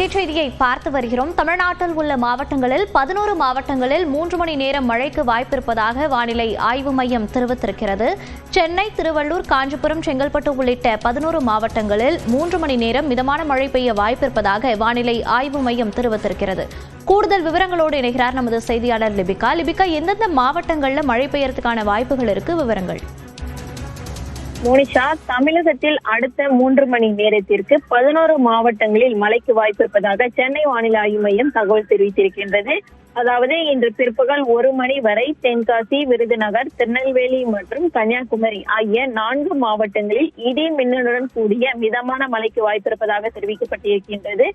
முக்கிய செய்தியை பார்த்து வருகிறோம். தமிழ்நாட்டில் உள்ள மாவட்டங்களில் 11 மாவட்டங்களில் 3 மணி நேரம் மழைக்கு வாய்ப்பிருப்பதாக வானிலை ஆய்வு மையம் தெரிவித்திருக்கிறது. சென்னை, திருவள்ளூர், காஞ்சிபுரம், செங்கல்பட்டு உள்ளிட்ட 11 மாவட்டங்களில் 3 மணி நேரம் மிதமான மழை பெய்ய வாய்ப்பிருப்பதாக வானிலை ஆய்வு மையம் தெரிவித்திருக்கிறது. கூடுதல் விவரங்களோடு இணைகிறார் நமது செய்தியாளர் லிபிகா. எந்தெந்த மாவட்டங்களில் மழை பெய்யறதுக்கான வாய்ப்புகள் இருக்கு? விவரங்கள். மோனிஷா, தமிழகத்தில் அடுத்த 3 மணி நேரத்திற்கு 11 மாவட்டங்களில் மழைக்கு வாய்ப்பு இருப்பதாக சென்னை வானிலை ஆய்வு மையம் தகவல் தெரிவித்திருக்கின்றது. அதாவது இன்று பிற்பகல் 1 மணி வரை தென்காசி, விருதுநகர், திருநெல்வேலி மற்றும் கன்னியாகுமரி ஆகிய 4 மாவட்டங்களில் இடி மின்னலுடன் கூடிய மிதமான மழைக்கு வாய்ப்பிருப்பதாக தெரிவிக்கப்பட்டிருக்கின்றது.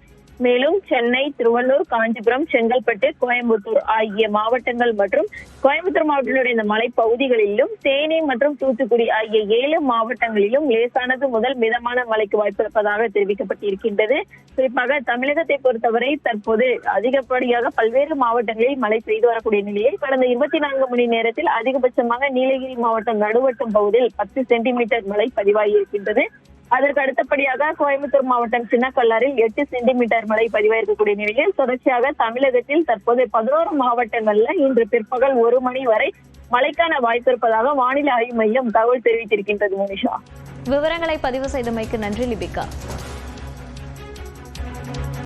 மேலும் சென்னை, திருவள்ளூர், காஞ்சிபுரம், செங்கல்பட்டு, கோயம்புத்தூர் ஆகிய மாவட்டங்கள் மற்றும் கோயம்புத்தூர் மாவட்டத்தினுடைய இந்த மலைப்பகுதிகளிலும் தேனி மற்றும் தூத்துக்குடி ஆகிய 7 மாவட்டங்களிலும் லேசானது முதல் மிதமான மழைக்கு வாய்ப்பிருப்பதாக தெரிவிக்கப்பட்டிருக்கின்றது. குறிப்பாக தமிழகத்தை பொறுத்தவரை தற்போது அதிகப்படியாக பல்வேறு மாவட்டங்களில் மழை பெய்து வரக்கூடிய நிலையில் கடந்த 24 மணி நேரத்தில் அதிகபட்சமாக நீலகிரி மாவட்டம் நடுவட்டம் பகுதியில் 10 சென்டிமீட்டர் மழை பதிவாகி இருக்கின்றது. அதற்கு அடுத்தபடியாக கோயம்புத்தூர் மாவட்டம் சின்னக்கல்லாரில் 8 சென்டிமீட்டர் மழை பதிவாயிருக்கக்கூடிய நிலையில் தொடர்ச்சியாக தமிழகத்தில் தற்போது 11 மாவட்டங்கள்ல இன்று பிற்பகல் 1 மணி வரை மழைக்கான வாய்ப்பு இருப்பதாக வானிலை ஆய்வு மையம் தகவல் தெரிவித்திருக்கின்றது. மோனிஷா, விவரங்களை பதிவு செய்தமைக்கு நன்றி லிபிகா.